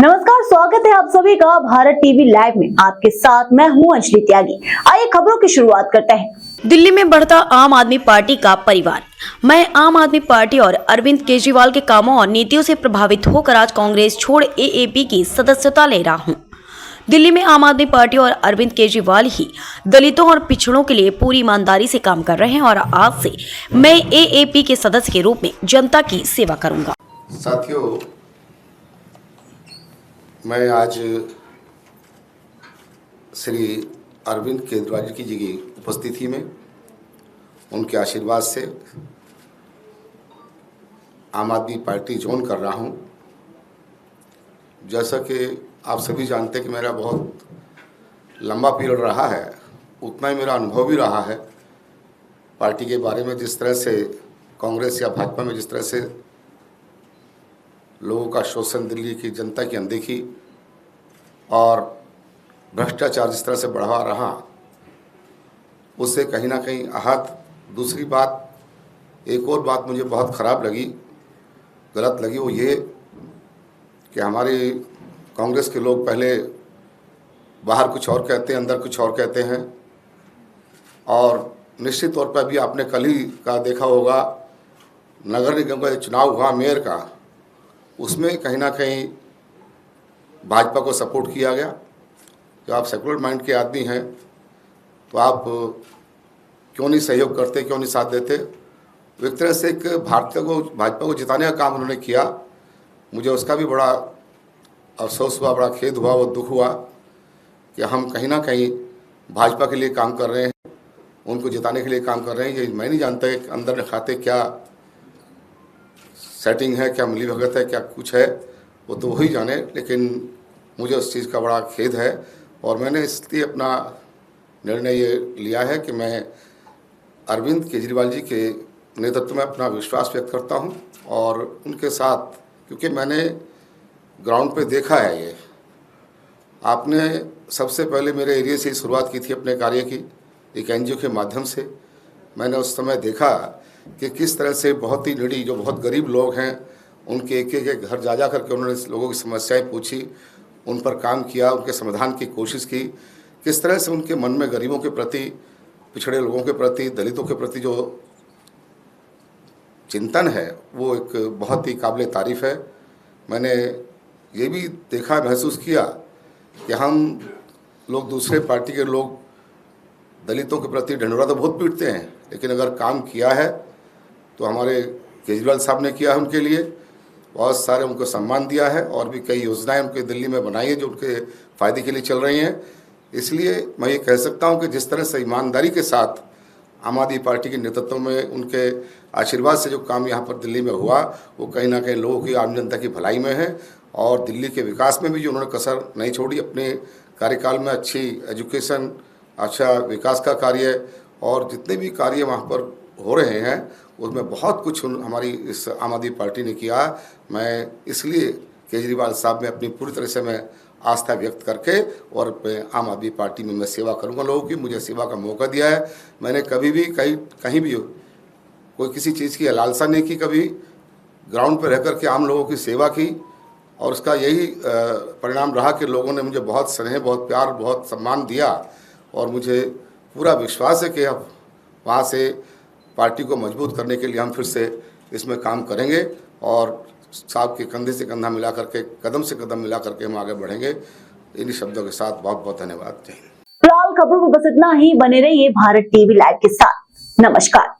नमस्कार, स्वागत है आप सभी का भारत टीवी लाइव में। आपके साथ मैं हूं अंजलि त्यागी। आइए खबरों की शुरुआत करते हैं। दिल्ली में बढ़ता आम आदमी पार्टी का परिवार। मैं आम आदमी पार्टी और अरविंद केजरीवाल के कामों और नीतियों से प्रभावित होकर आज कांग्रेस छोड़ एएपी की सदस्यता ले रहा हूं। दिल्ली में आम आदमी पार्टी और अरविंद केजरीवाल ही दलितों और पिछड़ों के लिए पूरी ईमानदारी से काम कर रहे हैं और आज से मैं एएपी के सदस्य के रूप में जनता की सेवा करूंगा। साथियों, मैं आज श्री अरविंद केजरीवाल जी की उपस्थिति में उनके आशीर्वाद से आम आदमी पार्टी ज्वाइन कर रहा हूं। जैसा कि आप सभी जानते हैं कि मेरा बहुत लंबा पीरियड रहा है, उतना ही मेरा अनुभव भी रहा है पार्टी के बारे में। जिस तरह से कांग्रेस या भाजपा में जिस तरह से लोगों का शोषण, दिल्ली की जनता की अनदेखी और भ्रष्टाचार जिस तरह से बढ़ा रहा, उससे कहीं ना कहीं आहत। दूसरी बात, एक और बात मुझे बहुत ख़राब लगी, गलत लगी, वो ये कि हमारे कांग्रेस के लोग पहले बाहर कुछ और कहते हैं, अंदर कुछ और कहते हैं। और निश्चित तौर पर अभी आपने कल ही का देखा होगा, नगर निगम का चुनाव हुआ मेयर का, उसमें कहीं ना कहीं भाजपा को सपोर्ट किया गया। जब आप सेकुलर माइंड के आदमी हैं तो आप क्यों नहीं सहयोग करते, क्यों नहीं साथ देते। एक तरह से एक भाजपा को जिताने का काम उन्होंने किया। मुझे उसका भी बड़ा अफसोस हुआ, बड़ा खेद हुआ, वो दुख हुआ कि हम कहीं ना कहीं भाजपा के लिए काम कर रहे हैं, उनको जिताने के लिए काम कर रहे हैं। ये मैं नहीं जानता कि अंदर खाते क्या सेटिंग है, क्या मिली भगत है, क्या कुछ है, वो तो वही जाने। लेकिन मुझे उस चीज़ का बड़ा खेद है और मैंने इसलिए अपना निर्णय ये लिया है कि मैं अरविंद केजरीवाल जी के नेतृत्व में अपना विश्वास व्यक्त करता हूं और उनके साथ, क्योंकि मैंने ग्राउंड पे देखा है। ये आपने सबसे पहले मेरे एरिया से शुरुआत की थी अपने कार्य की, एक एनजीओ के माध्यम से। मैंने उस समय देखा कि किस तरह से बहुत ही निडी, जो बहुत गरीब लोग हैं, उनके एक एक घर जा करके उन्होंने लोगों की समस्याएं पूछी, उन पर काम किया, उनके समाधान की कोशिश की। किस तरह से उनके मन में गरीबों के प्रति, पिछड़े लोगों के प्रति, दलितों के प्रति जो चिंतन है, वो एक बहुत ही काबिल तारीफ़ है। मैंने ये भी देखा, महसूस किया कि हम लोग, दूसरे पार्टी के लोग दलितों के प्रति ढंढोरा तो बहुत पीटते हैं, लेकिन अगर काम किया है तो हमारे केजरीवाल साहब ने किया है। उनके लिए बहुत सारे उनको सम्मान दिया है और भी कई योजनाएं उनके दिल्ली में बनाई है जो उनके फ़ायदे के लिए चल रही हैं। इसलिए मैं ये कह सकता हूं कि जिस तरह से ईमानदारी के साथ आम आदमी पार्टी के नेतृत्व में, उनके आशीर्वाद से जो काम यहाँ पर दिल्ली में हुआ, वो कहीं ना कहीं लोगों की, आम जनता की भलाई में है। और दिल्ली के विकास में भी जो उन्होंने कसर नहीं छोड़ी अपने कार्यकाल में, अच्छी एजुकेशन, अच्छा विकास का कार्य और जितने भी कार्य वहाँ पर हो रहे हैं, उसमें बहुत कुछ हमारी इस आम आदमी पार्टी ने किया। मैं इसलिए केजरीवाल साहब में अपनी पूरी तरह से मैं आस्था व्यक्त करके और आम आदमी पार्टी में मैं सेवा करूंगा। लोगों की मुझे सेवा का मौका दिया है। मैंने कभी भी कहीं भी कोई किसी चीज़ की लालसा नहीं की, कभी ग्राउंड पर रह कर के आम लोगों की सेवा की और उसका यही परिणाम रहा कि लोगों ने मुझे बहुत स्नेह, बहुत प्यार, बहुत सम्मान दिया। और मुझे पूरा विश्वास है कि अब वहाँ से पार्टी को मजबूत करने के लिए हम फिर से इसमें काम करेंगे और साहब के कंधे से कंधा मिला करके, कदम से कदम मिला करके हम आगे बढ़ेंगे। इन्हीं शब्दों के साथ बहुत बहुत धन्यवाद। जय हिंद। फिलहाल खबरों में बस इतना ही। बने रहिए भारत टीवी लाइव के साथ। नमस्कार।